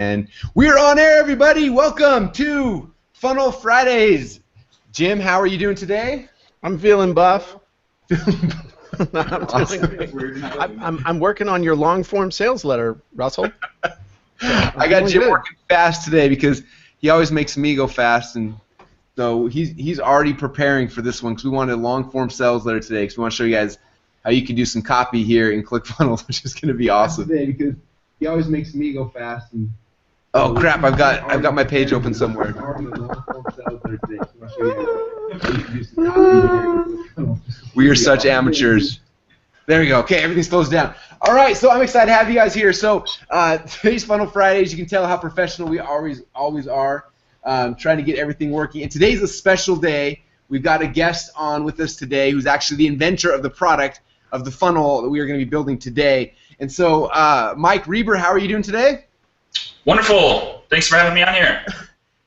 And we're on air, everybody. Welcome to Funnel Fridays. Jim, how are you doing today? I'm feeling buff. Awesome. I'm working on your long-form sales letter, Russell. I got Jim working fast today because he always makes me go fast, and so he's already preparing for this one because we wanted a long-form sales letter today because we want to show you guys how you can do some copy here in ClickFunnels, which is going to be awesome. Today because he always makes me go fast. And oh crap! I've got my page open somewhere. We are such amateurs. There we go. Okay, everything slows down. All right, so I'm excited to have you guys here. So today's Funnel Fridays. You can tell how professional we always are, trying to get everything working. And today's a special day. We've got a guest on with us today who's actually the inventor of the product of the funnel that we are going to be building today. And so, Mike Reber, how are you doing today? Wonderful. Thanks for having me on here.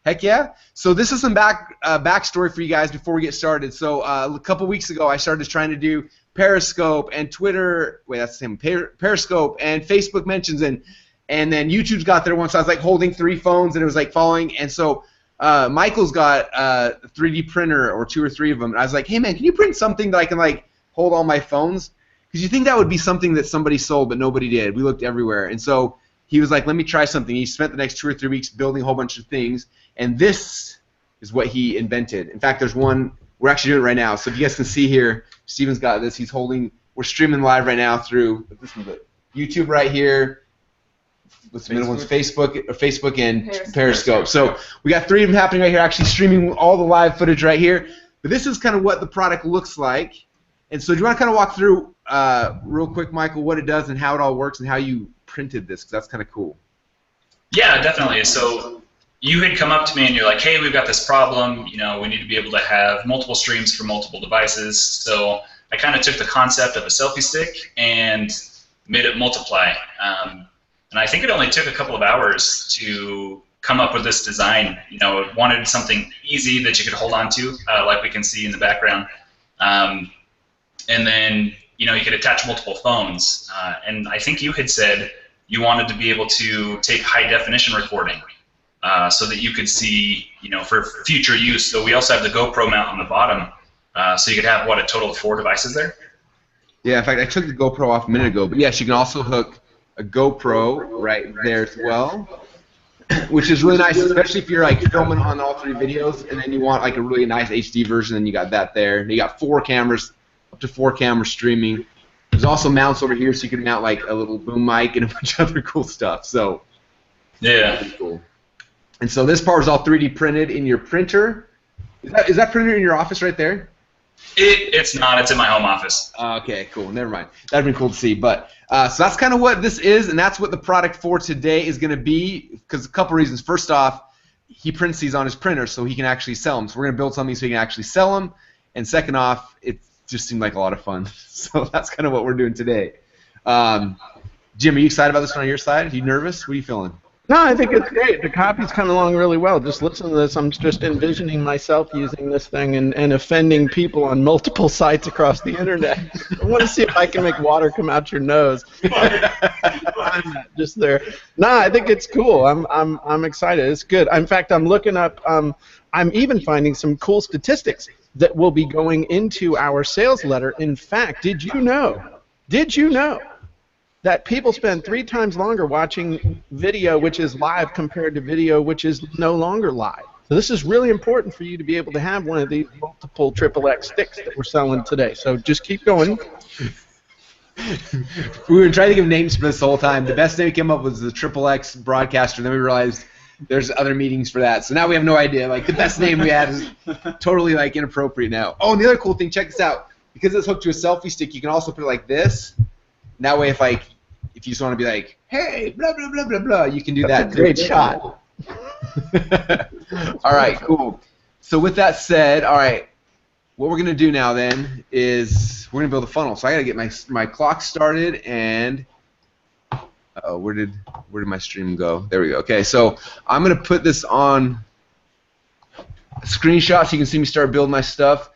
Heck yeah. So this is some backstory for you guys before we get started. So a couple weeks ago, I started trying to do Periscope and Twitter. Wait, that's the same. Periscope and Facebook mentions, and then YouTube's got there once. I was like holding 3 phones, and it was like falling. And so Michael's got a 3D printer, or 2 or 3 of them. And I was like, hey man, can you print something that I can like hold all my phones? Because you think that would be something that somebody sold, but nobody did. We looked everywhere, and so he was like, let me try something. He spent the next 2 or 3 weeks building a whole bunch of things, and this is what he invented. In fact, there's one, we're actually doing it right now. So if you guys can see here, Steven's got this. He's holding, we're streaming live right now through YouTube right here. What's the middle one's Facebook and Periscope. So we got 3 of them happening right here, actually streaming all the live footage right here. But this is kind of what the product looks like. And so do you want to kind of walk through real quick, Michael, what it does and how it all works and how you printed this, because that's kind of cool. Yeah, definitely. So you had come up to me and you're like, hey, we've got this problem, we need to be able to have multiple streams for multiple devices. So I kind of took the concept of a selfie stick and made it multiply. And I think it only took a couple of hours to come up with this design. It wanted something easy that you could hold on to, like we can see in the background. And then, you could attach multiple phones. And I think you had said you wanted to be able to take high-definition recording so that you could see, for future use. So we also have the Gopro mount on the bottom, so you could have, what, a total of 4 devices there? Yeah, in fact, I took the GoPro off a minute ago. But yes, you can also hook a GoPro right there as well, which is really nice, especially if you're like filming on all 3 videos, and then you want like a really nice HD version, and you got that there. And you got 4 cameras, up to 4 cameras streaming. There's also mounts over here, so you can mount like a little boom mic and a bunch of other cool stuff. So yeah, pretty cool. And so this part is all 3D printed in your printer. Is that printer in your office right there? It's not. It's in my home office. Okay, cool. Never mind. That'd be cool to see. But so that's kind of what this is, and that's what the product for today is going to be. Because a couple reasons. First off, he prints these on his printer, so he can actually sell them. So we're going to build something so he can actually sell them. And second off, it just seemed like a lot of fun. So that's kind of what we're doing today. Jim, are you excited about this one on your side? Are you nervous? What are you feeling? No, I think it's great. The copy's coming along really well. Just listen to this. I'm just envisioning myself using this thing and offending people on multiple sites across the internet. I want to see if I can make water come out your nose. I'm not just there. No, I think it's cool. I'm excited. It's good. In fact, I'm looking up. I'm even finding some cool statistics that will be going into our sales letter. In fact, did you know that people spend 3 times longer watching video which is live compared to video which is no longer live? So this is really important for you to be able to have one of these multiple XXX sticks that we're selling today. So just keep going. We were trying to give names for this the whole time. The best name we came up with was the XXX broadcaster. Then we realized there's other meetings for that. So now we have no idea. Like, the best name we had is totally like inappropriate now. Oh, and the other cool thing, check this out. Because it's hooked to a selfie stick, you can also put it like this. And that way, if you just want to be like, hey, blah blah blah blah blah, you can do that. That's a great shot. All right, cool. So with that said, all right, what we're gonna do now then is we're gonna build a funnel. So I gotta get my clock started, and where did my stream go? There we go. Okay, so I'm gonna put this on a screenshot so you can see me start building my stuff.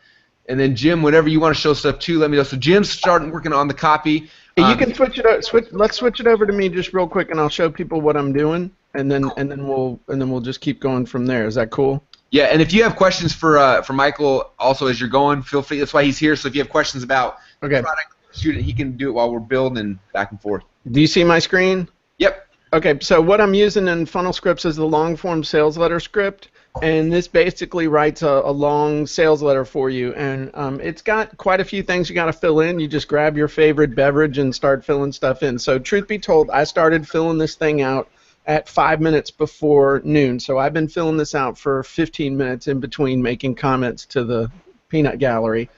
And then Jim, whatever you want to show stuff to, let me know. So Jim's starting working on the copy. Hey, you can switch it. Let's switch it over to me just real quick, and I'll show people what I'm doing, and then we'll just keep going from there. Is that cool? Yeah, and if you have questions for Michael, also as you're going, feel free. That's why he's here. So if you have questions about the product, shoot it. He can do it while we're building back and forth. Do you see my screen? Yep. Okay, so what I'm using in funnelscripts is the long-form sales letter script, and this basically writes a long sales letter for you, and it's got quite a few things you got to fill in. You just grab your favorite beverage and start filling stuff in. So truth be told, I started filling this thing out at 5 minutes before noon, so I've been filling this out for 15 minutes in between making comments to the peanut gallery.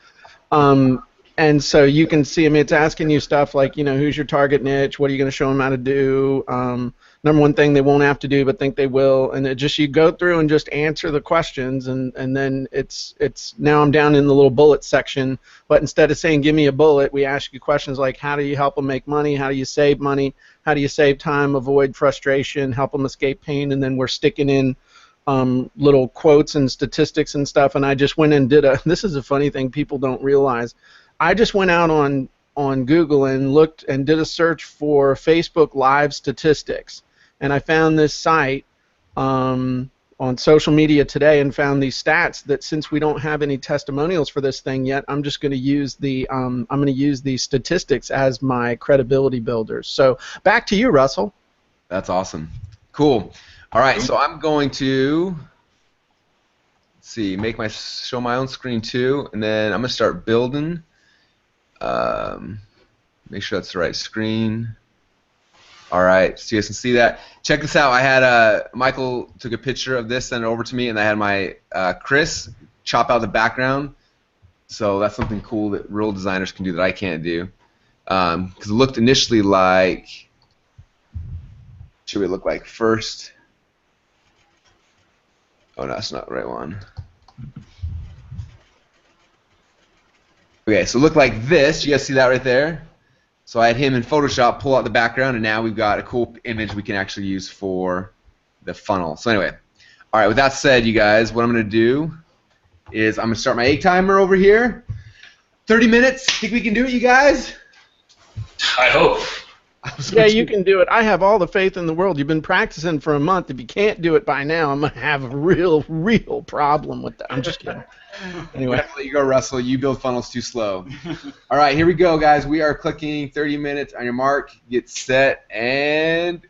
And so you can see, I mean, it's asking you stuff like, you know, who's your target niche? What are you going to show them how to do? Number one thing they won't have to do but think they will. And it just, you go through and just answer the questions, and then it's now I'm down in the little bullet section. But instead of saying, give me a bullet, we ask you questions like, how do you help them make money? How do you save money? How do you save time, avoid frustration, help them escape pain? And then we're sticking in little quotes and statistics and stuff. And I just went and did this is a funny thing people don't realize. I just went out on Google and looked and did a search for Facebook Live statistics, and I found this site on social media today and found these stats that since we don't have any testimonials for this thing yet, I'm just going to use the statistics as my credibility builders. So back to you, Russell. That's awesome. Cool. All right, so I'm going to show my own screen too, and then I'm going to start building. Make sure that's the right screen. All right, so you guys can see that. Check this out. I had Michael took a picture of this, sent it over to me, and I had my Chris chop out the background. So that's something cool that real designers can do that I can't do. Because it looked initially like, should we look like first? Oh no, that's not the right one. Okay, so it looked like this. You guys see that right there? So I had him in Photoshop pull out the background, and now we've got a cool image we can actually use for the funnel. So anyway, all right, with that said, you guys, what I'm going to do is I'm going to start my egg timer over here. 30 minutes. Think we can do it, you guys? I hope. Yeah, you can do it. I have all the faith in the world. You've been practicing for a month. If you can't do it by now, I'm going to have a real problem with that. I'm just kidding. Anyway. I'm gonna let you go, Russell. You build funnels too slow. All right, here we go, guys. We are clicking 30 minutes on your mark. Get set and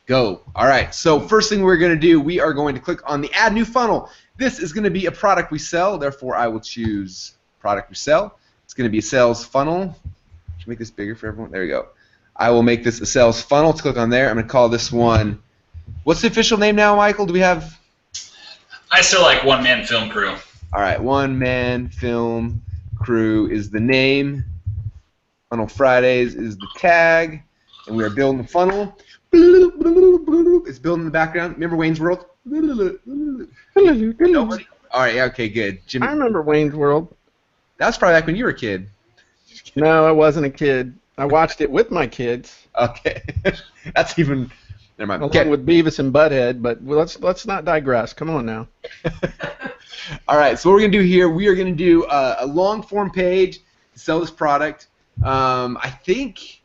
go. All right, so first thing we're going to do, we are going to click on the Add New Funnel. This is going to be a product we sell. Therefore, I will choose product we sell. It's going to be a sales funnel. Should I make this bigger for everyone? There we go. I will make this a sales funnel. Let's click on there. I'm going to call this one. What's the official name now, Michael? Do we have? I still like One Man Film Crew. All right, One Man Film Crew is the name. Funnel Fridays is the tag, and we are building the funnel. It's building in the background. Remember Wayne's World? Nobody? All right, yeah, okay, good. Jimmy. I remember Wayne's World. That was probably back when you were a kid. No, I wasn't a kid. I watched it with my kids. Okay, that's even. Never mind. Along with Beavis and Butthead, but let's not digress. Come on now. All right, so what we're going to do here, we are going to do a long form page to sell this product. I think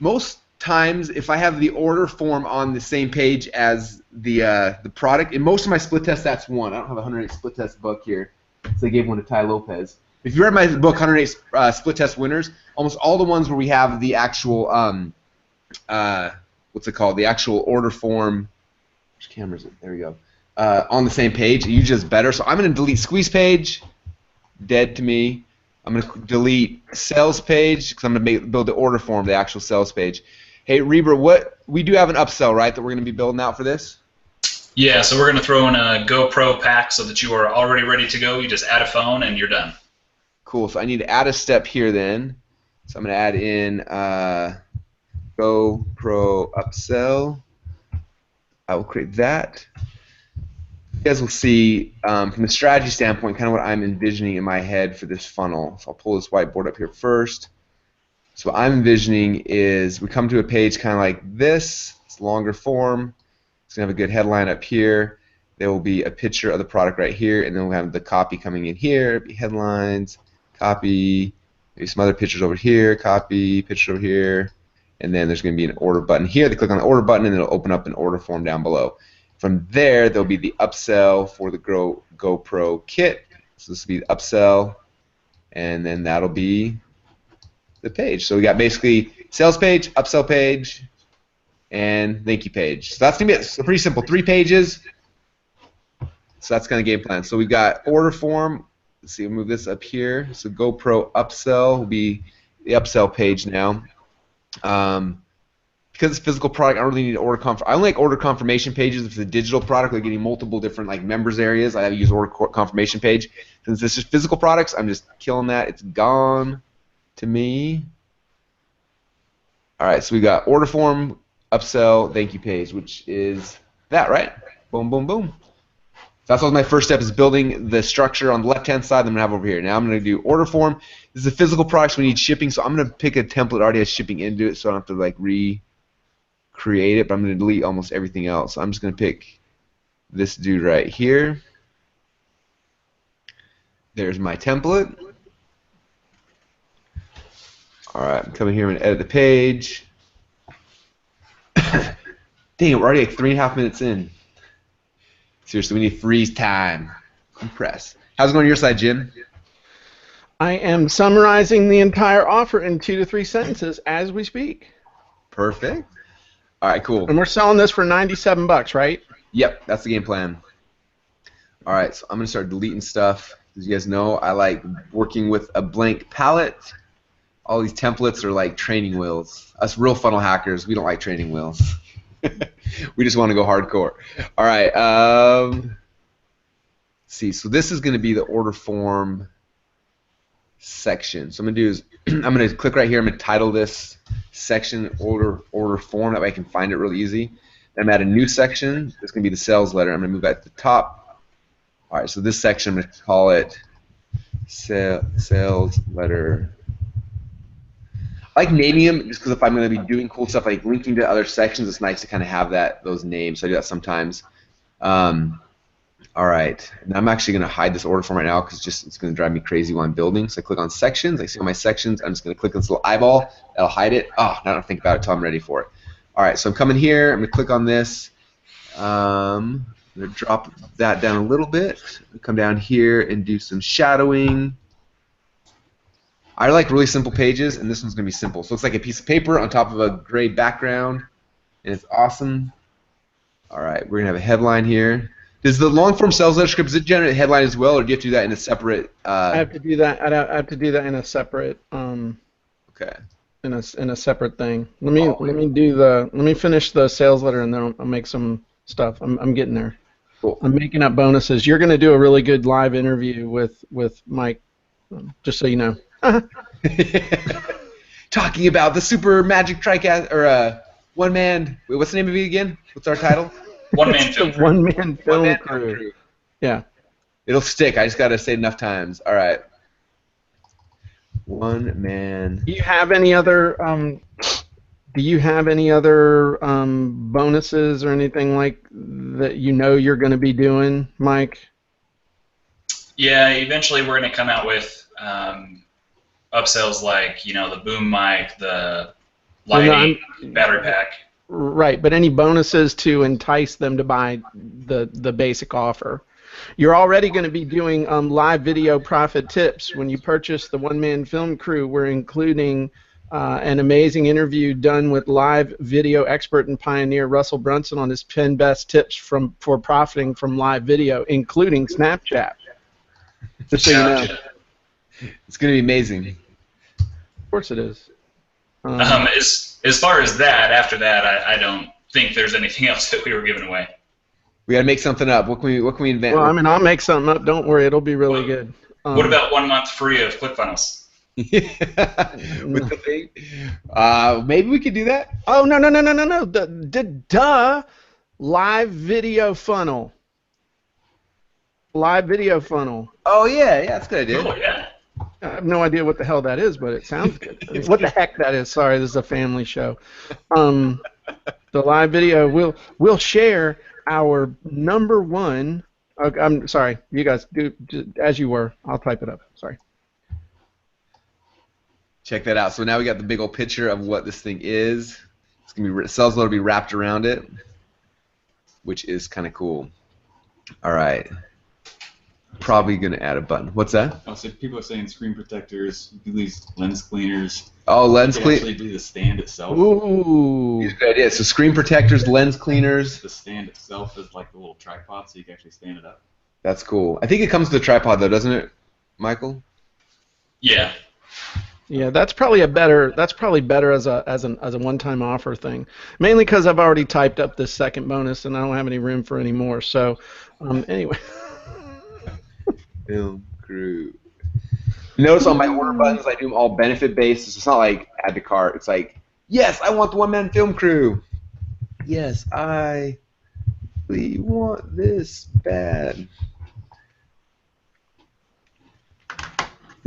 most times if I have the order form on the same page as the product, in most of my split tests, that's one. I don't have a 108 split test book here, so I gave one to Ty Lopez. If you read my book, 108 split test winners, almost all the ones where we have the actual, what's it called, the actual order form, which camera is it? There we go. On the same page, you just better. So I'm going to delete squeeze page, dead to me. I'm going to delete sales page because I'm going to build the order form, the actual sales page. Hey, Reber, we do have an upsell, right, that we're going to be building out for this? Yeah, so we're going to throw in a GoPro pack so that you are already ready to go. You just add a phone and you're done. Cool. So I need to add a step here then. So I'm going to add in GoPro upsell. I will create that. You guys will see from the strategy standpoint kind of what I'm envisioning in my head for this funnel. So I'll pull this whiteboard up here first. So what I'm envisioning is we come to a page kind of like this. It's longer form. It's going to have a good headline up here. There will be a picture of the product right here, and then we'll have the copy coming in here. It'll be headlines, copy, Maybe some other pictures over here, copy, pictures over here, and then there's going to be an order button here. They click on the order button and it'll open up an order form down below. From there, there'll be the upsell for the GoPro Kit. So this will be the upsell, and then that'll be the page. So we got basically sales page, upsell page, and thank you page. So that's going to be it. So pretty simple, 3 pages. So that's kind of game plan. So we've got order form. Let's see, we'll move this up here. So GoPro upsell will be the upsell page now. Because it's a physical product, I don't really need order I only like order confirmation pages if it's a digital product, like getting multiple different like members areas. I have to use order confirmation page. Since this is physical products, I'm just killing that. It's gone to me. All right, so we got order form, upsell, thank you page, which is that, right? Boom, boom, boom. So that's what my first step is, building the structure on the left-hand side that I'm going to have over here. Now I'm going to do order form. This is a physical product, so we need shipping, so I'm going to pick a template that already has shipping into it so I don't have to like recreate it, but I'm going to delete almost everything else. So I'm just going to pick this dude right here. There's my template. Alright, I'm coming here and edit the page. Dang it, we're already like 3.5 minutes in. Seriously, we need freeze time. Compress. How's it going on your side, Jim? I am summarizing the entire offer in 2 to 3 sentences as we speak. Perfect. All right, cool. And we're selling this for $97, right? Yep, that's the game plan. All right, so I'm going to start deleting stuff. As you guys know, I like working with a blank palette. All these templates are like training wheels. Us real funnel hackers, we don't like training wheels. We just want to go hardcore. All right. Let's see. So this is going to be the order form section. So I'm going to do is I'm going to click right here. I'm going to title this section order form. That way I can find it really easy. Then I'm at a new section. It's going to be the sales letter. I'm going to move that to the top. All right. So this section I'm going to call it sales letter. I like naming them just because if I'm going to be doing cool stuff like linking to other sections, it's nice to kind of have those names. So I do that sometimes. All right, now I'm actually going to hide this order form right now because it's going to drive me crazy while I'm building. So I click on sections. I see all my sections. I'm just going to click on this little eyeball. That'll hide it. Oh, now I don't think about it until I'm ready for it. All right, so I'm coming here. I'm going to click on this. I'm going to drop that down a little bit. Come down here and do some shadowing. I like really simple pages, and this one's going to be simple. So it's like a piece of paper on top of a gray background, and it's awesome. All right, we're going to have a headline here. Does the long-form sales letter script, does it generate a headline as well, or do you have to do that in a separate? I have to do that. I have to do that in a separate. Okay. In a separate thing. Let me finish the sales letter, and then I'll make some stuff. I'm getting there. Cool. I'm making up bonuses. You're going to do a really good live interview with Mike, just so you know. Talking about the super magic tricast or one man. Wait, what's the name of it again? What's our title? One man film. One man film crew. Yeah. It'll stick. I just gotta say it enough times. All right. One man. Do you have any other? Bonuses or anything like that? You know you're going to be doing, Mike. Yeah, eventually we're going to come out with upsells like the boom mic, the lighting, battery pack. Right, but any bonuses to entice them to buy the basic offer? You're already going to be doing live video profit tips. When you purchase the one-man film crew, we're including an amazing interview done with live video expert and pioneer Russell Brunson on his 10 best tips for profiting from live video, including Snapchat. Just so you know. It's going to be amazing. Of course it is. As far as that, after that, I don't think there's anything else that we were giving away. We got to make something up. What can we invent? Well, I mean, I'll make something up. Don't worry, it'll be really good. What about 1 month free of ClickFunnels? With the thing? Maybe we could do that. Oh no! Duh! Live video funnel. Live video funnel. Oh yeah, that's a good idea. Oh yeah. I have no idea what the hell that is, but it sounds good. I mean, what the heck that is? Sorry, this is a family show. The live video, we'll share our number one. I'm sorry, you guys do as you were. I'll type it up. Sorry. Check that out. So now we got the big old picture of what this thing is. It's gonna be cells will be wrapped around it, which is kind of cool. All right. Probably gonna add a button. What's that? Oh, so people are saying screen protectors, these lens cleaners. Oh, lens cleaners. Actually, do the stand itself. Ooh. These are good ideas. So screen protectors, lens cleaners. The stand itself is like a little tripod, so you can actually stand it up. That's cool. I think it comes with a tripod though, doesn't it, Michael? Yeah. Yeah, that's probably better as a one-time offer thing. Mainly because I've already typed up this second bonus and I don't have any room for any more. So, anyway. Film crew. You notice on my order buttons, I do them all benefit based. So it's not like add to cart. It's like, yes, I want the one-man film crew. Yes, I really want this bad.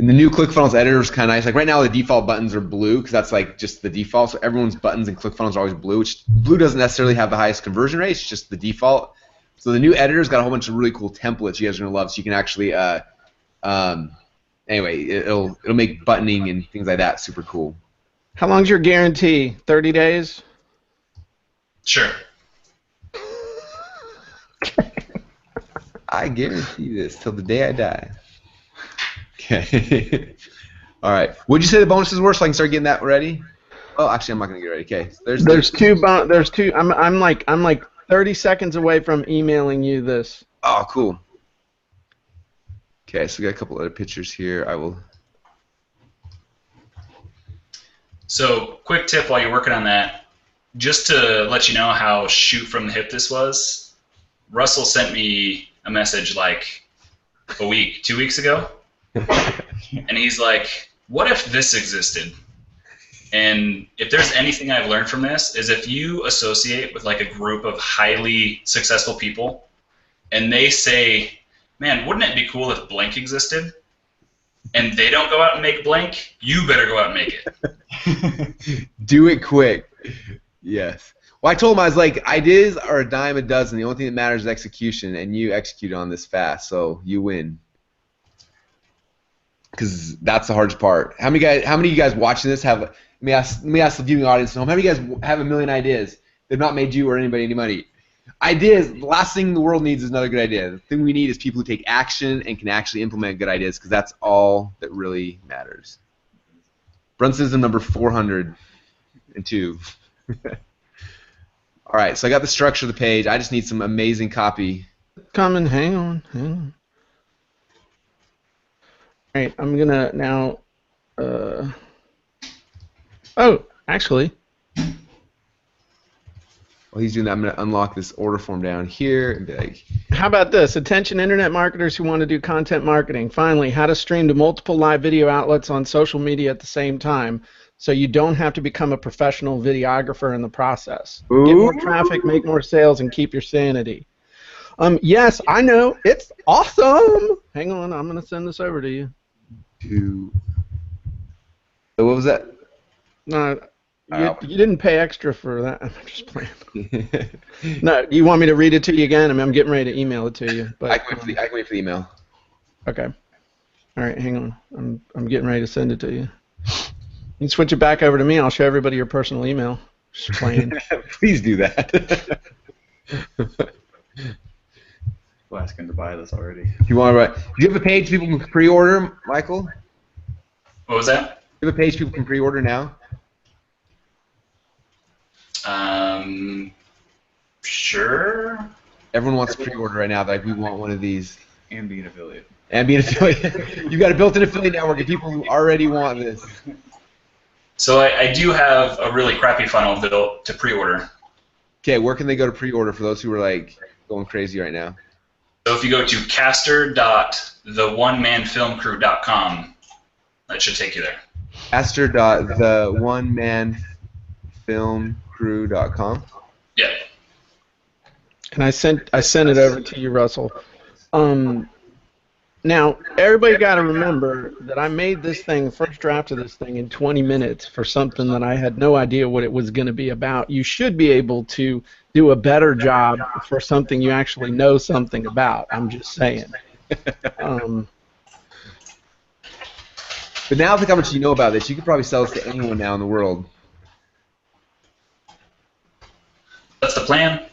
And the new ClickFunnels editor is kind of nice. Like right now, the default buttons are blue because that's like just the default. So everyone's buttons in ClickFunnels are always blue. Which blue doesn't necessarily have the highest conversion rate. It's just the default. So the new editor's got a whole bunch of really cool templates you guys are gonna love. So you can actually, anyway, it'll make buttoning and things like that super cool. How long's your guarantee? 30 days? Sure. I guarantee this till the day I die. Okay. All right. What'd you say the bonuses were, so I can start getting that ready? Oh, actually, I'm not gonna get ready. Okay. There's two. I'm like 30 seconds away from emailing you this. Oh, cool. Okay, so we got a couple other pictures here. I will. So, quick tip while you're working on that, just to let you know how shoot from the hip this was. Russell sent me a message like a week, 2 weeks ago. And he's like, what if this existed? And if there's anything I've learned from this is if you associate with like a group of highly successful people and they say, man, wouldn't it be cool if blank existed? And they don't go out and make blank, you better go out and make it. Do it quick. Yes. Well, I told him, I was like, ideas are a dime a dozen. The only thing that matters is execution, and you execute on this fast, so you win. Because that's the hardest part. How many of you guys watching this have? Let me ask the viewing audience at home. How many of you guys have a million ideas? They've not made you or anybody any money. Ideas. The last thing the world needs is another good idea. The thing we need is people who take action and can actually implement good ideas, because that's all that really matters. Brunson's number 402. All right, so I got the structure of the page. I just need some amazing copy. Coming. Hang on. All right, I'm gonna now. Oh, actually. While he's doing that, I'm gonna unlock this order form down here and be like. How about this? Attention, internet marketers who want to do content marketing. Finally, how to stream to multiple live video outlets on social media at the same time, so you don't have to become a professional videographer in the process. Ooh. Get more traffic, make more sales, and keep your sanity. Yes, I know. It's awesome. Hang on, I'm gonna send this over to you. So what was that? No, you didn't pay extra for that. I'm just playing. No, you want me to read it to you again? I mean, I'm getting ready to email it to you. But I can wait for the email. Okay. All right, hang on. I'm getting ready to send it to you. You can switch it back over to me. I'll show everybody your personal email. Just playing. Please do that. We'll ask him to buy this already. If you want to write, do you have a page people can pre-order, Michael? What was that? Do you have a page people can pre-order now? Sure. Everyone wants to pre-order right now. Like, we want one of these. And be an affiliate. And be an affiliate. You've got a built-in affiliate network of people who already want this. So I do have a really crappy funnel built to pre-order. Okay, where can they go to pre-order for those who are like going crazy right now? So if you go to caster.theonemanfilmcrew.com, that should take you there. caster.theonemanfilmcrew.com. Yeah. And I sent it over to you, Russell. Now, everybody got to remember that I made this thing, first draft of this thing, in 20 minutes for something that I had no idea what it was going to be about. You should be able to do a better job for something you actually know something about. I'm just saying. But now think how much you know about this. You could probably sell this to anyone now in the world. That's the plan.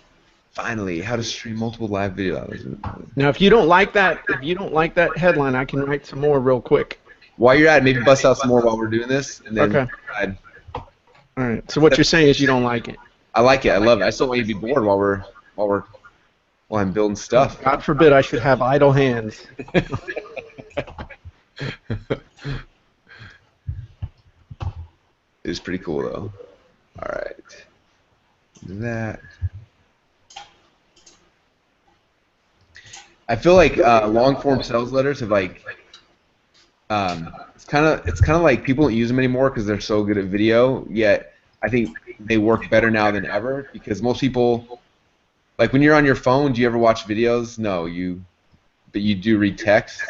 Finally, how to stream multiple live video hours. Now, if you don't like that headline, I can write some more real quick. While you're at it, maybe bust out some more while we're doing this, and then Okay. All right. So what you're saying is you don't like it. I like it. I love it. I just don't want you to be bored while I'm building stuff. God forbid I should have idle hands. It's pretty cool though. All right. Do that. I feel like long form sales letters have like it's kind of like people don't use them anymore because they're so good at video. Yet I think they work better now than ever because most people, like when you're on your phone, do you ever watch videos? No, but you do read text.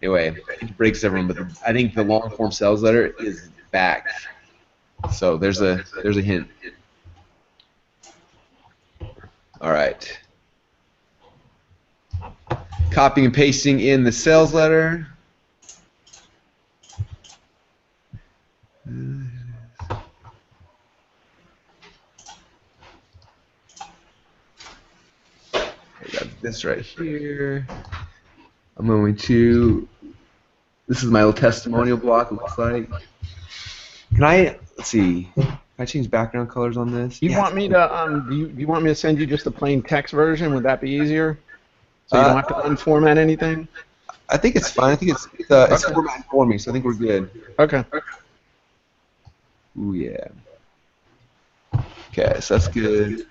Anyway, it breaks everyone. But I think the long form sales letter is back. So there's a hint. All right. Copying and pasting in the sales letter. I got this right here. I'm going to. This is my little testimonial block. It looks like. Can I? Let's see. Can I change background colors on this? You want me to you want me to send you just a plain text version? Would that be easier? So you don't have to unformat anything? I think it's fine. I think it's formatted for me, so I think we're good. Okay. Ooh, yeah. Okay, so that's good.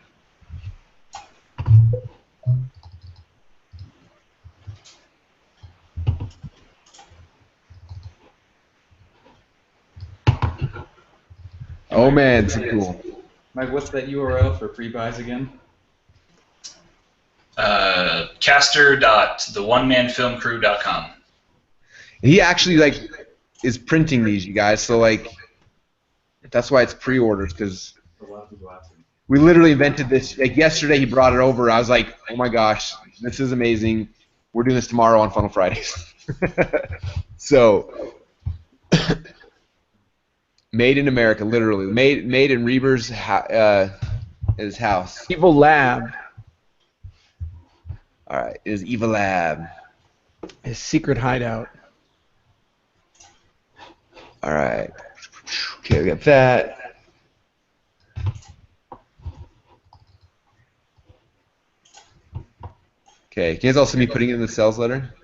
Oh man, this is cool. Mike, what's that URL for pre-buys again? Caster.theonemanfilmcrew.com. He actually is printing these, you guys. So that's why it's pre-orders because we literally invented this. Like yesterday, he brought it over. I was like, oh my gosh, this is amazing. We're doing this tomorrow on Funnel Fridays. So. Made in America, literally. Made in Reber's his house. Evil Lab. All right, it is Evil Lab. His secret hideout. All right. Okay, we got that. Okay, can you guys also be putting it in the sales letter?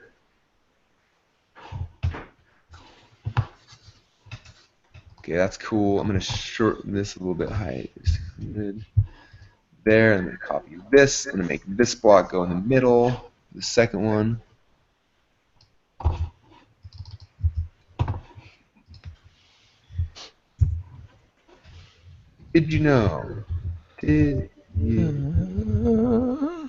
Okay, that's cool. I'm going to shorten this a little bit high. There, and then copy this. I'm going to make this block go in the middle. The second one. Did you know? Did you?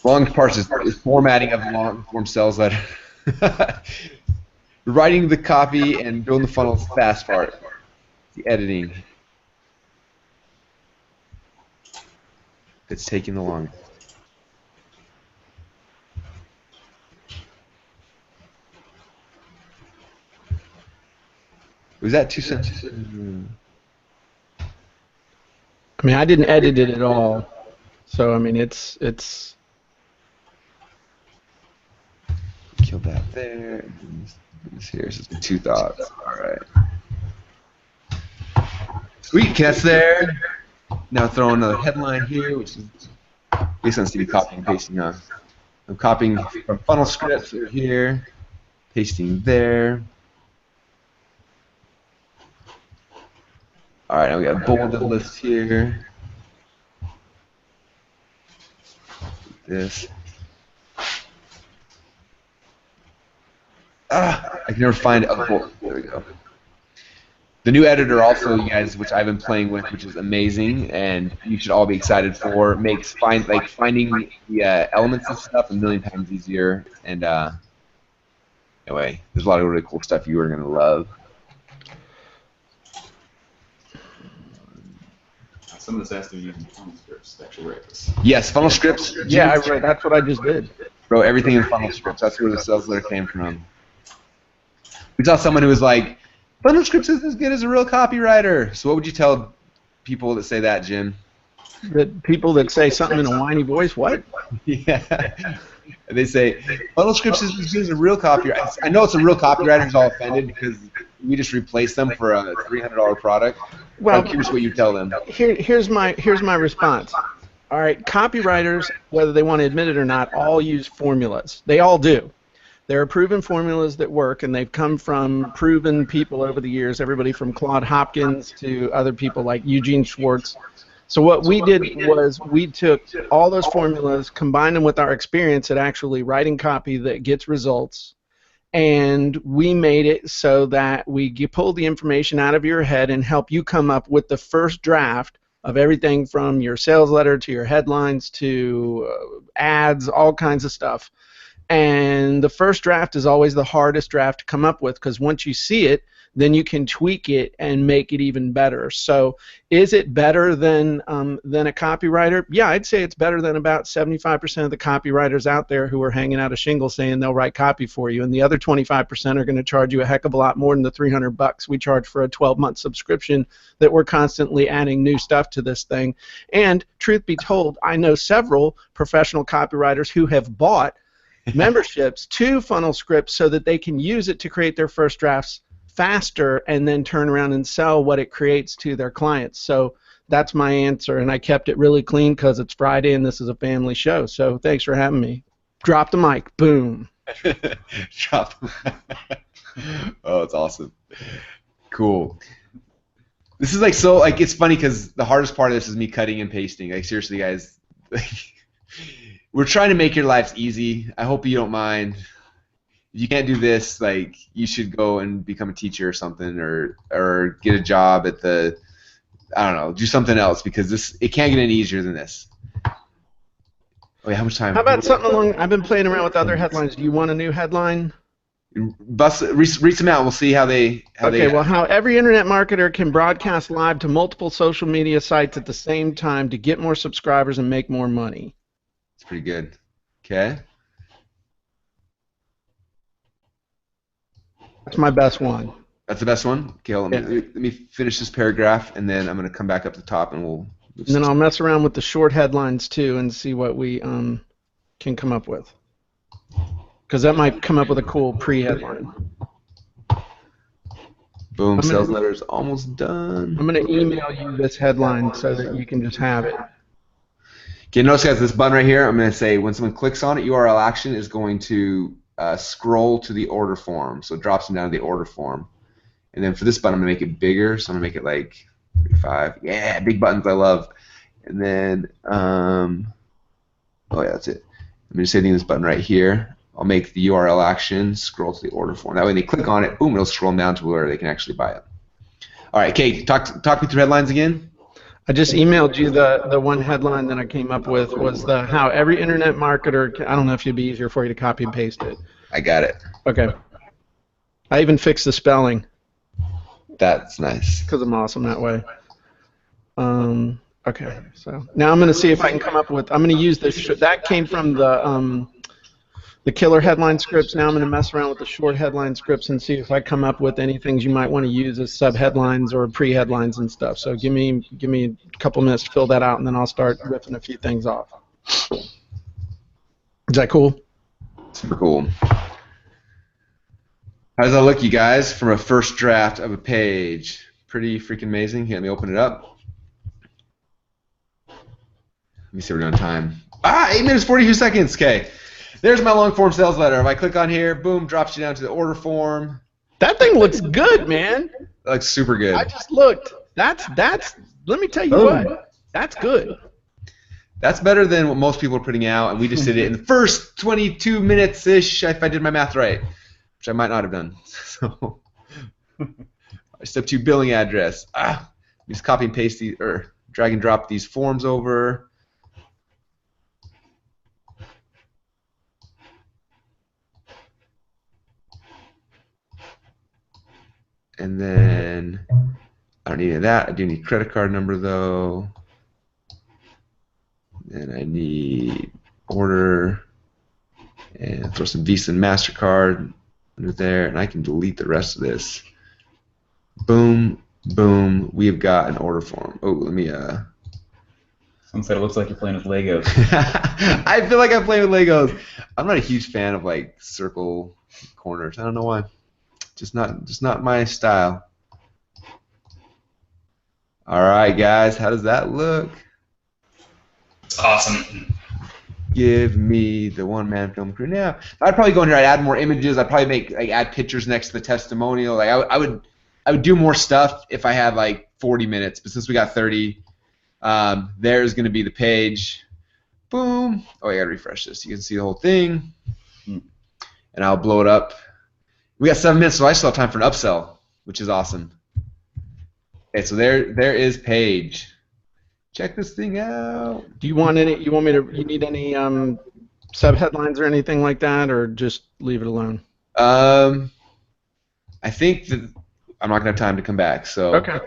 Long parts is formatting of the long form sales letter. Writing the copy and doing the funnels fast part. The editing. It's taking the longest. Was that 2 sentences? I mean, I didn't edit it at all. So, I mean, it's kill that there. This here is just 2 thoughts. All right. Sweet, that's there. Now throw another headline here, which is basically on CV copying and pasting on. I'm copying from funnelscripts over here, pasting there. All right, now we got a bolded list here. This. I can never find it. Oh, there we go. The new editor also, you guys, which I've been playing with, which is amazing, and you should all be excited for. Makes finding the elements and stuff a million times easier. And anyway, there's a lot of really cool stuff you are gonna love. Some of this has to be using funnelscripts. Actually, write this. Yes, funnelscripts. yeah, that's what I just did. Bro, everything in funnelscripts. That's where the sales letter came from. We saw someone who was like, funnelscripts is as good as a real copywriter. So what would you tell people that say that, Jim? The people that say something in a whiny voice, what? Yeah. They say, funnelscripts is as good as a real copywriter. I know it's a real copywriter who's all offended because we just replaced them for a $300 product. Well, I'm curious what you tell them. Here's my response. All right, copywriters, whether they want to admit it or not, all use formulas. They all do. There are proven formulas that work, and they've come from proven people over the years, everybody from Claude Hopkins to other people like Eugene Schwartz. So what we did was we took all those formulas, combined them with our experience at actually writing copy that gets results, and we made it so that we pull the information out of your head and help you come up with the first draft of everything from your sales letter to your headlines to ads, all kinds of stuff. And the first draft is always the hardest draft to come up with, because once you see it, then you can tweak it and make it even better. So is it better than a copywriter? Yeah, I'd say it's better than about 75% of the copywriters out there who are hanging out a shingle saying they'll write copy for you, and the other 25% are going to charge you a heck of a lot more than the $300 we charge for a 12-month subscription that we're constantly adding new stuff to this thing. And truth be told, I know several professional copywriters who have bought memberships to funnelscripts so that they can use it to create their first drafts faster and then turn around and sell what it creates to their clients. So that's my answer, and I kept it really clean because it's Friday and this is a family show. So thanks for having me. Drop the mic. Boom. Drop the mic. Oh, it's awesome. Cool. This is like so, like, it's funny because the hardest part of this is me cutting and pasting. Like, seriously, guys. We're trying to make your lives easy. I hope you don't mind. If you can't do this, like, you should go and become a teacher or something, or get a job at the, I don't know, do something else, because it can't get any easier than this. Wait, how much time? How about something along? I've been playing around with other headlines. Do you want a new headline? Read some out. We'll see how they. Well, how every internet marketer can broadcast live to multiple social media sites at the same time to get more subscribers and make more money. It's pretty good. Okay. That's my best one. That's the best one? Okay, let me finish this paragraph, and then I'm going to come back up to the top, and we'll... And then I'll mess around with the short headlines, too, and see what we can come up with. Because that might come up with a cool pre-headline. Boom, sales letter's almost done. I'm going to email you this headline so that you can just have it. Okay, notice, guys, this button right here, I'm going to say when someone clicks on it, URL action is going to scroll to the order form. So it drops them down to the order form. And then for this button, I'm going to make it bigger. So I'm going to make it like 35. Yeah, big buttons I love. And then, oh yeah, that's it. I'm just hitting this button right here. I'll make the URL action scroll to the order form. That way when they click on it, boom, it'll scroll them down to where they can actually buy it. All right, Kate, talk me through headlines again. I just emailed you the one headline that I came up with was the how every internet marketer, I don't know if it'd be easier for you to copy and paste it. I got it. Okay. I even fixed the spelling. That's nice. Because I'm awesome that way. Okay, so now I'm going to see if I can come up with, I'm going to use this, that came from the killer headline scripts. Now I'm going to mess around with the short headline scripts and see if I come up with any things you might want to use as sub-headlines or pre-headlines and stuff. So give me a couple minutes to fill that out, and then I'll start riffing a few things off. Is that cool? Super cool. How does that look, you guys, from a first draft of a page? Pretty freaking amazing. Here, let me open it up. Let me see if we're doing time. 8 minutes, 42 seconds. Okay. There's my long form sales letter. If I click on here, boom, drops you down to the order form. That thing looks good, man. That looks super good. I just looked. That's let me tell you what. That's good. That's better than what most people are putting out, and we just did it in the first 22 minutes-ish, if I did my math right, which I might not have done. So, step 2, billing address. Just copy and paste these, or drag and drop these forms over. And then I don't need any of that. I do need credit card number though. And I need order and throw some Visa and MasterCard. under there, and I can delete the rest of this. Boom, boom. We have got an order form. Oh, let me. Someone said it looks like you're playing with Legos. I feel like I'm playing with Legos. I'm not a huge fan of like circle corners. I don't know why. Just not my style. All right, guys. How does that look? It's awesome. Give me the one-man film crew now. I'd probably go in here. I'd add more images. I'd probably add pictures next to the testimonial. Like I would do more stuff if I had like 40 minutes. But since we got 30, there's going to be the page. Boom. Oh, I got to refresh this. You can see the whole thing. And I'll blow it up. We got 7 minutes, so I still have time for an upsell, which is awesome. Okay, so there is page. Check this thing out. Do you want any? You need any sub-headlines or anything like that, or just leave it alone? I think that I'm not gonna have time to come back. So Okay.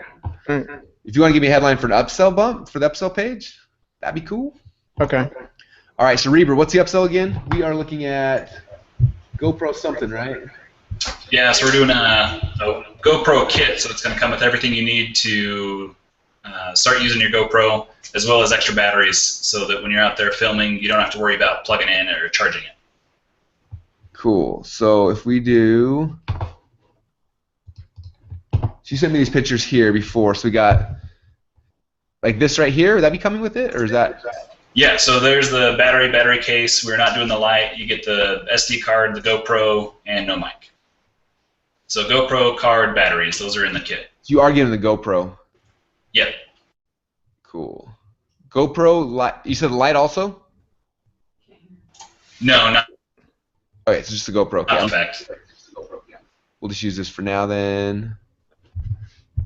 Right. If you want to give me a headline for an upsell bump for the upsell page, that'd be cool. Okay. All right, so Reber, what's the upsell again? We are looking at GoPro something, right? Yeah, so we're doing a GoPro Kit, so it's going to come with everything you need to start using your GoPro, as well as extra batteries, so that when you're out there filming, you don't have to worry about plugging in or charging it. Cool. So if we do, she sent me these pictures here before, so we got like this right here. Would that be coming with it, or is that? Yeah, so there's the battery case. We're not doing the light. You get the SD card, the GoPro, and no mic. So GoPro, card, batteries, those are in the kit. You are getting the GoPro. Yep. Cool. GoPro light. You said the light also? No, not. Okay, it's just the GoPro. Okay, Not effect. we'll just use this for now then.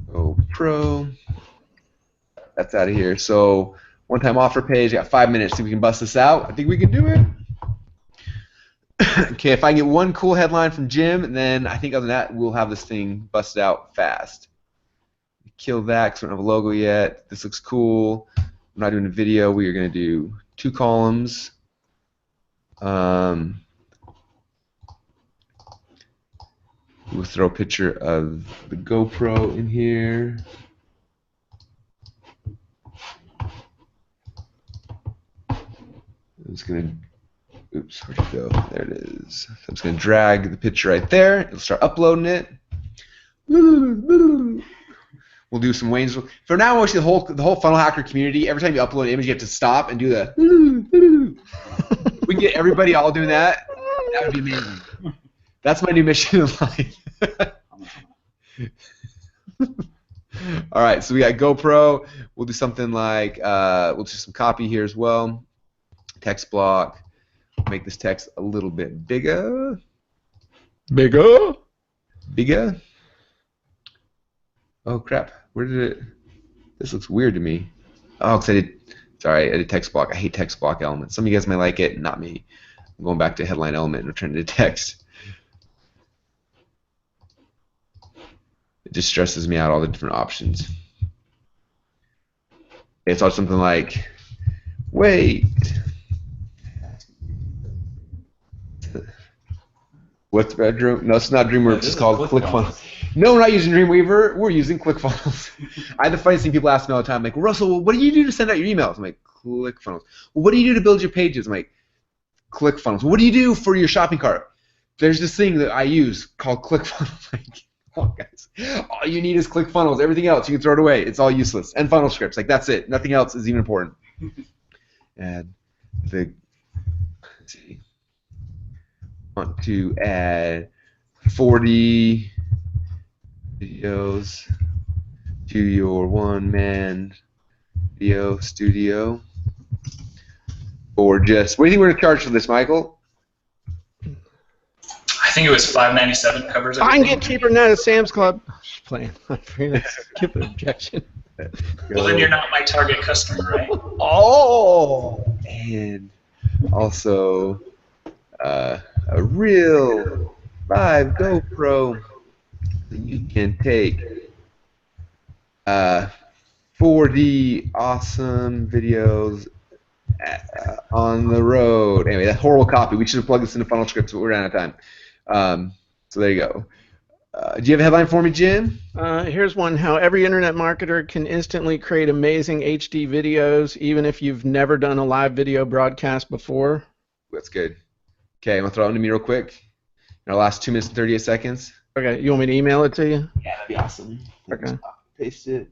GoPro. That's out of here. So one-time offer page. Got 5 minutes. See if we can bust this out. I think we can do it. Okay, if I can get one cool headline from Jim, then I think other than that, we'll have this thing busted out fast. Kill that because we don't have a logo yet. This looks cool. I'm not doing a video. We are going to do 2 columns. We'll throw a picture of the GoPro in here. I'm just going to, oops, where'd it go? There it is. So I'm just going to drag the picture right there. It'll start uploading it. We'll do some Wayne's. For now, actually, the whole funnel hacker community, every time you upload an image, you have to stop and do the. We can get everybody all doing that. That would be amazing. That's my new mission in life. All right, so we got GoPro. We'll do something like we'll do some copy here as well. Text block. Make this text a little bit bigger. Bigger. Bigger. Oh crap! Where did it? This looks weird to me. Oh, because I did text block. I hate text block elements. Some of you guys may like it, not me. I'm going back to headline element and returning to text. It just stresses me out, all the different options. It's also something like, wait. What's Dream? No, it's not Dreamweaver. It's called ClickFunnels. No, we're not using Dreamweaver. We're using ClickFunnels. I have the funniest thing people ask me all the time. Like, Russell, well, what do you do to send out your emails? I'm like, ClickFunnels. Well, what do you do to build your pages? I'm like, ClickFunnels. What do you do for your shopping cart? There's this thing that I use called ClickFunnels. Like, oh, guys, all you need is ClickFunnels. Everything else, you can throw it away. It's all useless. And funnelscripts. Like, that's it. Nothing else is even important. And let's see. Want to add 40 videos to your one-man video studio, or just what do you think we're gonna charge for this, Michael? I think it was $5.97 covers everything. I can get cheaper than that at Sam's Club. Just playing. Skip an objection. Well, then you're not my target customer, right? Oh. And also a real live GoPro that you can take 4D awesome videos on the road. Anyway, that horrible copy. We should have plugged this into funnelscripts, but we're out of time. So there you go. Do you have a headline for me, Jim? Here's one: how every internet marketer can instantly create amazing HD videos, even if you've never done a live video broadcast before. That's good. Okay, I'm gonna throw it into me real quick. In our last 2 minutes and 38 seconds. Okay, you want me to email it to you? Yeah, that'd be awesome. Okay. Paste it.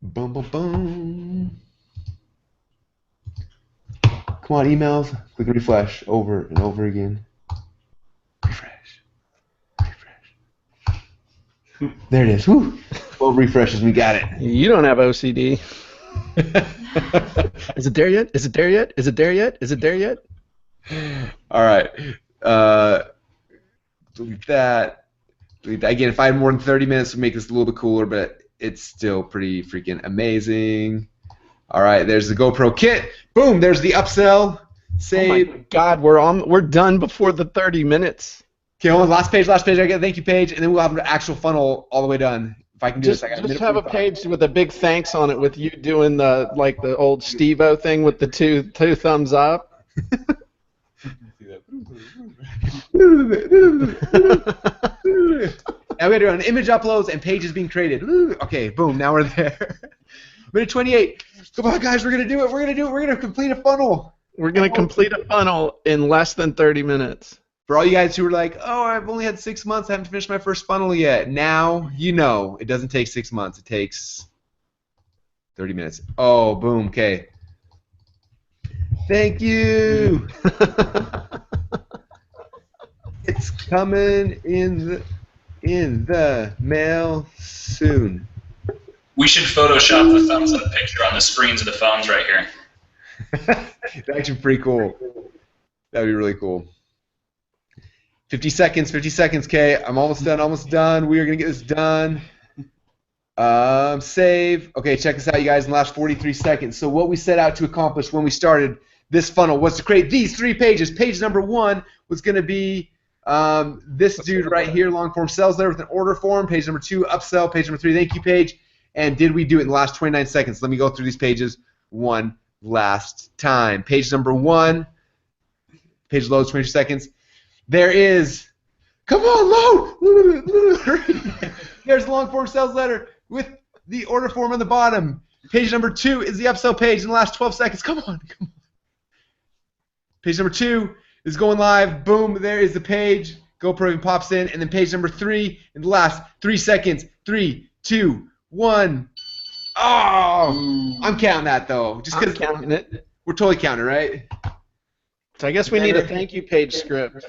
Boom, boom, boom. Come on, emails. Click refresh over and over again. Refresh. Refresh. There it is. Woo. 12 refreshes. We got it. You don't have OCD. Is it there yet? Is it there yet? Is it there yet? Is it there yet? All right. Delete that. Delete that. Again, if I had more than 30 minutes, we'd make this a little bit cooler, but it's still pretty freaking amazing. All right, there's the GoPro Kit. Boom, there's the upsell. Save. Oh my God, we're done before the 30 minutes. Okay, hold on. Last page. I got a thank you page, and then we'll have an actual funnel all the way done. If I can do Just this, I got have a page with a big thanks on it with you doing the old Steve-O thing with the two thumbs up. Now we got to run image uploads and pages being created. Okay, boom. Now we're there. Minute 28. Come on, guys. We're gonna do it. We're gonna complete a funnel. We're gonna complete a funnel in less than 30 minutes. For all you guys who are like, oh, I've only had 6 months. I haven't finished my first funnel yet. Now you know it doesn't take 6 months. It takes 30 minutes. Oh, boom. Okay. Thank you. It's coming in the mail soon. We should Photoshop the thumbs up picture on the screens of the phones right here. That's actually pretty cool. That'd be really cool. 50 seconds, Kay. I'm almost done. We are going to get this done. Save. Okay, check this out, you guys, in the last 43 seconds. So what we set out to accomplish when we started this funnel was to create these 3 pages. Page number 1 was going to be this dude right here, long form sales letter with an order form. Page number 2, upsell. Page number 3, thank you page. And did we do it in the last 29 seconds? Let me go through these pages one last time. Page number 1, page loads, 22 seconds. There is, come on, load! There's the long form sales letter with the order form on the bottom. Page number 2 is the upsell page in the last 12 seconds. Come on. Page number 2 is going live. Boom, there is the page. GoPro even pops in. And then page number 3 in the last 3 seconds. 3, 2, 1. Oh, I'm counting that though. Just because counting it. We're totally counting, right? So I guess we need a thank you page script.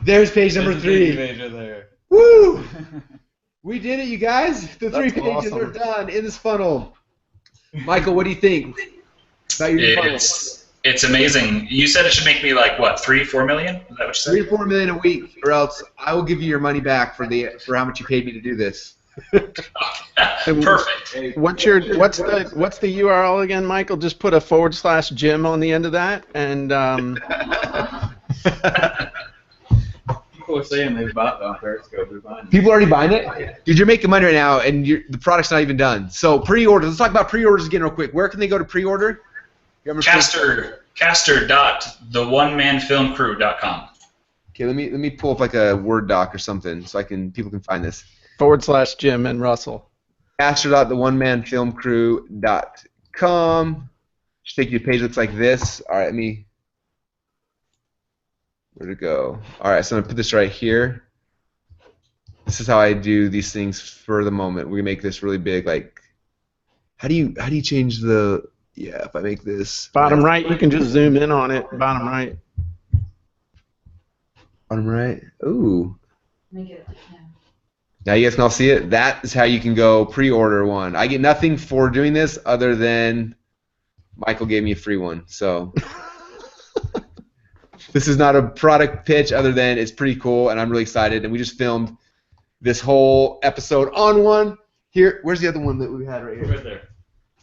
There's page number 3. There. Woo! We did it, you guys. The 3 That's pages awesome. are done in this funnel. Michael, what do you think about your new funnel? It's amazing. You said it should make me like what, 3-4 million? Is that what you said? 3 to 4 million a week, or else I will give you your money back for how much you paid me to do this. Perfect. What's the URL again, Michael? Just put a /Jim on the end of that, and People are saying they've bought it on Periscope. They're buying it. People are already buying it? Dude, you're making money right now, and the product's not even done. So pre-order. Let's talk about pre-orders again real quick. Where can they go to pre-order? Caster.theonemanfilmcrew.com. Okay, let me pull up like a Word doc or something so people can find this. /Jim and Russell. Caster.theonemanfilmcrew.com. Should take you to a page that looks like this. All right, where'd it go? All right, so I'm gonna put this right here. This is how I do these things for the moment. We make this really big. Like, how do you change the? Yeah, if I make this Bottom right, you can just zoom in on it. Bottom right. Bottom right. Ooh. Make it like that. Now you guys can all see it. That is how you can go pre-order one. I get nothing for doing this other than Michael gave me a free one. So this is not a product pitch other than it's pretty cool and I'm really excited. And we just filmed this whole episode on one. Here, where's the other one that we had right here? Right there.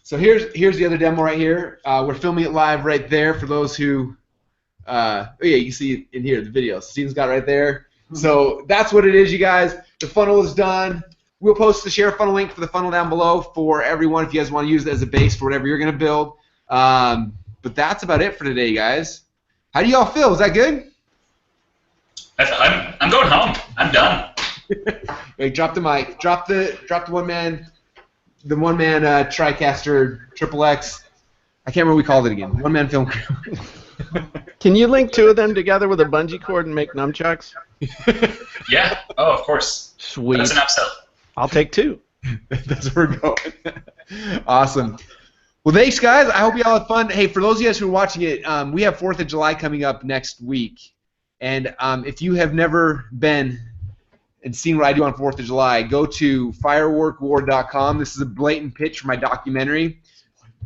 So here's the other demo right here. We're filming it live right there for those who. Oh yeah, you can see it in here, the video. Steven's got it right there. So that's what it is, you guys. The funnel is done. We'll post the share funnel link for the funnel down below for everyone if you guys want to use it as a base for whatever you're going to build. But that's about it for today, guys. How do y'all feel? Is that good? I'm going home. I'm done. Hey, drop the mic. Drop the one man TriCaster XXX. I can't remember what we called it again. One man film crew. Can you link two of them together with a bungee cord and make nunchucks? Yeah. Oh, of course. Sweet. That's an upsell. I'll take two. That's where we're going. Awesome. Well, thanks, guys. I hope you all had fun. Hey, for those of you guys who are watching it, we have 4th of July coming up next week. And if you have never been and seen what I do on 4th of July, go to fireworkwar.com. This is a blatant pitch for my documentary.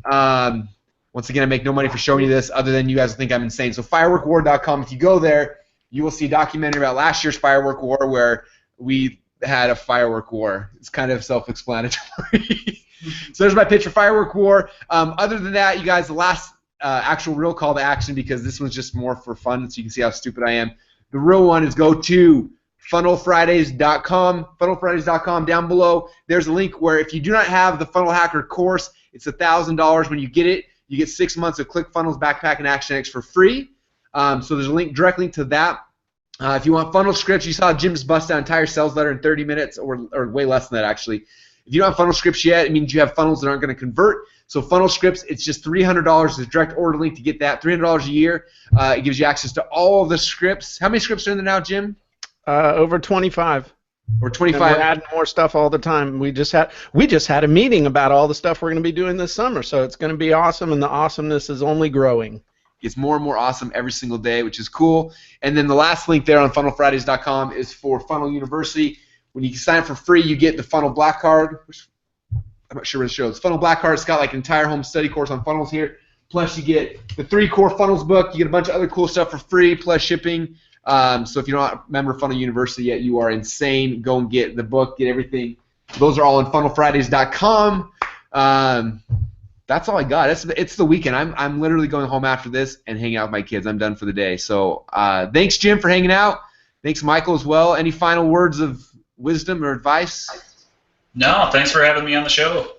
Once again, I make no money for showing you this other than you guys think I'm insane. So fireworkwar.com, if you go there, you will see a documentary about last year's firework war where we had a firework war. It's kind of self-explanatory. So there's my pitch for Firework War. Other than that, you guys, the last actual real call to action, because this one's just more for fun so you can see how stupid I am. The real one is go to funnelfridays.com. Funnelfridays.com. Down below, there's a link where if you do not have the Funnel Hacker course, it's $1,000. When you get it, you get 6 months of ClickFunnels, Backpack, and ActionX for free. So there's a link, direct link to that. If you want funnel scripts, you saw Jim's bust out an entire sales letter in 30 minutes, or way less than that, actually. If you don't have funnel scripts yet, it means you have funnels that aren't going to convert. So funnel scripts, it's just $300. It's a direct order link to get that. $300 a year. It gives you access to all of the scripts. How many scripts are in there now, Jim? Over 25. Or 25. And we're adding more stuff all the time. We just had a meeting about all the stuff we're going to be doing this summer, so it's going to be awesome, and the awesomeness is only growing. It's more and more awesome every single day, which is cool. And then the last link there on funnelfridays.com is for Funnel University. When you sign up for free, you get the Funnel Black Card, which I'm not sure what it shows. Funnel Black Card, it's got like an entire home study course on funnels here. Plus, you get the 3 core funnels book. You get a bunch of other cool stuff for free, plus shipping. So if you're not a member of Funnel University yet, you are insane. Go and get the book, get everything. Those are all on funnelfridays.com. That's all I got. It's the weekend. I'm literally going home after this and hanging out with my kids. I'm done for the day. So thanks, Jim, for hanging out. Thanks, Michael, as well. Any final words of wisdom or advice? No, thanks for having me on the show.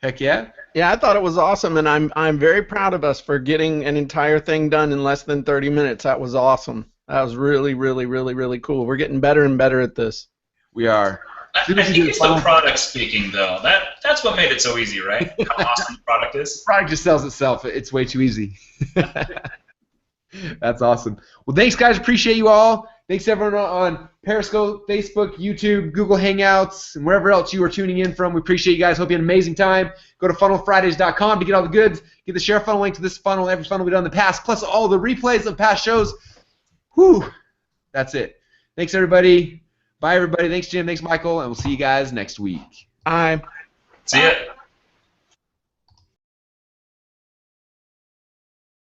Heck yeah. Yeah, I thought it was awesome, and I'm very proud of us for getting an entire thing done in less than 30 minutes. That was awesome. That was really, really, really, really cool. We're getting better and better at this. We are. I think it's the product speaking, though. That's what made it so easy, right? How awesome the product is. The product just sells itself. It's way too easy. That's awesome. Well, thanks, guys. Appreciate you all. Thanks, everyone on Periscope, Facebook, YouTube, Google Hangouts, and wherever else you are tuning in from. We appreciate you guys. Hope you had an amazing time. Go to funnelfridays.com to get all the goods. Get the share funnel link to this funnel, every funnel we've done in the past, plus all the replays of past shows. Whew. That's it. Thanks, everybody. Bye, everybody. Thanks, Jim. Thanks, Michael. And we'll see you guys next week. Bye. See ya.